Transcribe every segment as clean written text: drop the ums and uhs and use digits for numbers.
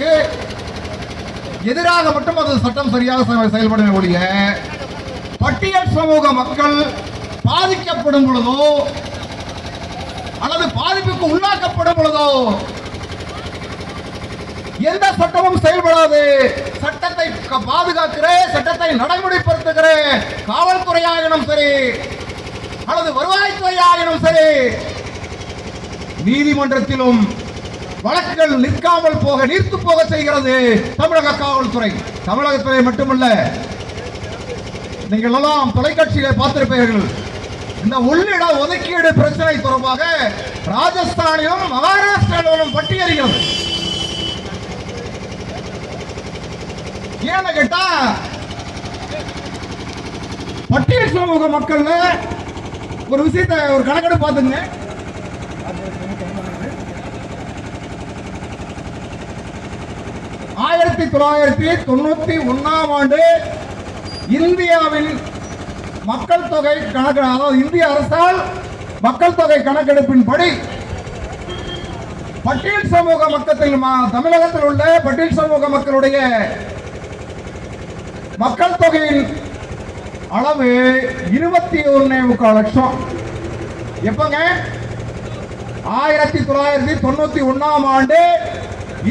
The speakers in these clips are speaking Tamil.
சமூகத்திற்கு எதிராக மட்டும் அது சட்டம் சரியாக செயல்படும் ஒழிய பட்டியல் சமூக மக்கள் பாதிக்கப்படும் பொழுதோ அல்லது பாதிப்புக்கு உள்ளாக்கப்படும் பொழுதோ எந்த சட்டமும் செயல்படாது. சட்டத்தை பாதுகாக்கிற, சட்டத்தை நடைமுறைப்படுத்துகிற காவல்துறையாகினும் சரி அல்லது வருவாய்த்துறையாகினும் சரி, நீதிமன்றத்திலும் வழக்குகள் நிற்காமல் போக, நீர்த்து போக செய்கிறது தமிழக காவல்துறை. தமிழகத்துறை மட்டுமல்ல, நீங்கள் எல்லாம் தொலைக்காட்சிகளை பார்த்திருப்பீர்கள். இந்த உள்ளிட ஒதுக்கீடு பிரச்சனை தொடர்பாக ராஜஸ்தானிலும் மகாராஷ்டிராவிலும் பட்டியலிடும். ஏன்னு கேட்டா, பட்டியல் சமூக மக்கள் ஒரு விஷயத்தை ஒரு கணக்கெடுப்பு பார்த்துங்க. 1991ஆம் ஆண்டு இந்தியாவின் மக்கள் தொகை கணக்கு, அதாவது இந்திய அரசால் மக்கள் தொகை கணக்கெடுப்பின்படி பட்டியல் சமூக மக்கள் தமிழகத்தில் உள்ள பட்டியல் சமூக மக்களுடைய மக்கள் தொகையின் அளவு 21.25 லட்சம். எப்பங்க? 1991ஆம் ஆண்டு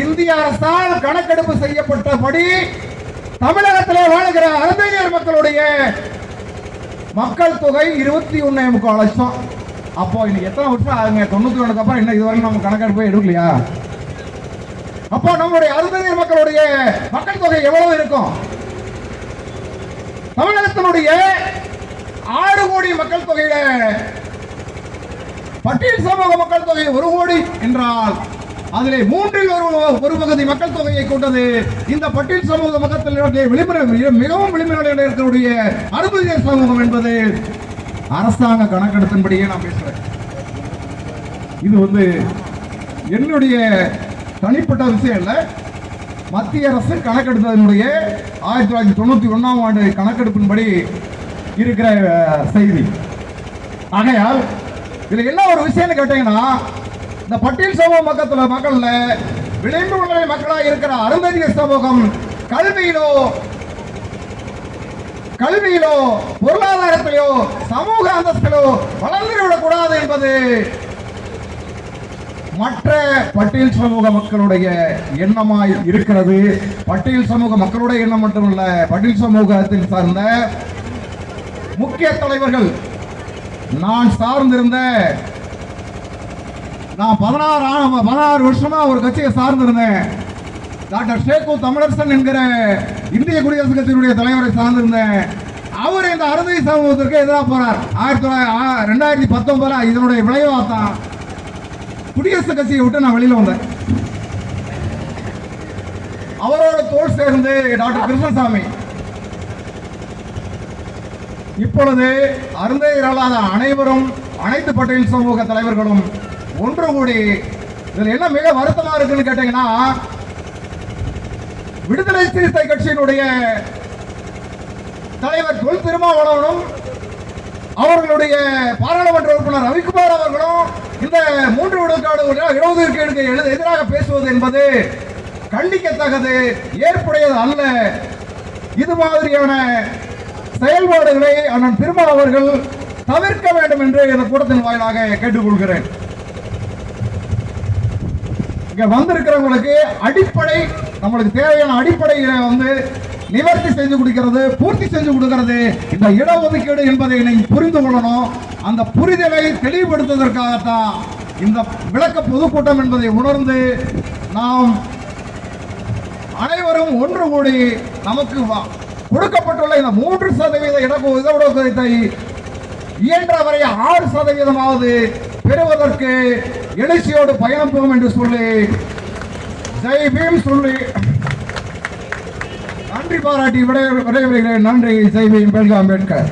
இந்திய அரசால் கணக்கெடுப்பு செய்யப்பட்டபடி தமிழகத்திலே வாழ்கிற அருந்ததியர் மக்களுடைய மக்கள் தொகை 21.25 லட்சம். அப்போ இன்னைக்கு எத்தனை வருஷம் ஆகுங்க? 91 அப்புறம் இன்னும் இதுவரை நம்ம கணக்கெடுப்பு எடுக்கலையா? அப்போ நம்முடைய அருந்ததியர் மக்களுடைய மக்கள் தொகை எவ்வளவு இருக்கும்? தமிழகத்தினுடைய 6 கோடி மக்கள் தொகையில பட்டியல் சமூக மக்கள் தொகை 1 கோடி என்றால் அதிலே 1/3 பகுதி மக்கள் தொகையை கொண்டது இந்த பட்டியல் சமூக மக்களுடைய மிகவும் விளிம்புகளில் இருக்கக்கூடிய அருந்ததியர் சமூகம் என்பது அரசாங்க கணக்கெடுப்பின்படியே நான் பேசுறேன். இது என்னுடைய தனிப்பட்ட விஷயம் இல்ல, மத்திய அரசு கணக்கெடுத்ததனுடைய 1991ஆம் ஆண்டு கணக்கெடுப்பின்படி இருக்கிற செய்தி. ஆகையால் இதுல என்ன ஒரு விஷயம் கேட்டீங்கன்னா, இந்த பட்டியல் சமூக மக்கள்ல விளிம்பு நிலை மக்களாக இருக்கிற அருந்ததியர் சமூகம் கல்வியிலோ பொருளாதாரத்திலோ சமூக அந்தஸ்திலோ வளர்ந்துவிடக் கூடாது என்பது மற்ற பட்டியல் சமூக மக்களுடைய எண்ணமாய் இருக்கிறது. பட்டியல் சமூக மக்களுடைய எண்ணம் மட்டுமல்ல, பட்டியல் சமூகத்தில் சார்ந்த முக்கிய தலைவர்கள், நான் சார்ந்திருந்த, நான் 16 வருஷமா ஒரு கட்சியை சார்ந்திருந்தேன். டாக்டர் ஷேகு தமிழரசன் என்கிற இந்திய குடியரசு கட்சியினுடைய தலைவரை சார்ந்திருந்தேன். அவர் இந்த அருந்ததி சமூகத்திற்கு எதிராக போறார். 2019 இதனுடைய விளைவாத்தான் குடியரசு கட்சியை விட்டு நான் வெளியில வந்தேன். அவரோட தோல் சேர்ந்து டாக்டர் கிருஷ்ணசாமி இப்பொழுது அருந்ததியர் அல்லாத அனைவரும், அனைத்து பட்டியல் சமூக தலைவர்களும் ஒன்று கூடி, இதுல என்ன மிக வருத்தமா இருக்குன்னு கேட்டீங்கன்னா, விடுதலை சிறுத்தை கட்சியினுடைய தலைவர் தொல் திருமாவளவனும் அவர்களுடைய பாராளுமன்ற உறுப்பினர் ரவிக்குமார் அவர்களும் இந்த 3 விழுக்காடு இடஒதுக்கீடுக்கு எதிராக பேசுவது என்பது கண்டிக்கத்தக்கது, ஏற்புடையது அல்ல. இது மாதிரியான செயல்பாடுகளை அண்ணன் திருமா அவர்கள் தவிர்க்க வேண்டும் என்று இந்த கூட்டத்தின் வாயிலாக கேட்டுக்கொள்கிறேன். இங்க வந்திருக்கிறவங்களுக்கு அடிப்படை, நம்மளுக்கு தேவையான அடிப்படையை நிவர்த்தி செஞ்சு கொடுக்கிறது, பூர்த்தி செஞ்சு கொடுக்கிறது இந்த இடஒதுக்கீடு என்பதை நீங்கள் புரிந்து கொள்ளணும். அந்த புரிதலை தெளிவுபடுத்துவதற்காகத்தான் இந்த விளக்க பொதுக்கூட்டம் என்பதை உணர்ந்து நாம் அனைவரும் ஒன்று கூடி நமக்கு கொடுக்கப்பட்டுள்ள இந்த 3% இடஒதுக்கீட்டை இயன்றவரை 6% பெறுவதற்கு எழுச்சியோடு பயணிப்போம் என்று சொல்லி ஜெய் பீம் சொல்லி நன்றி பாராட்டி விடைபெறுகிறேன். நன்றி. ஜெய் பீம். அம்பேத்கர்.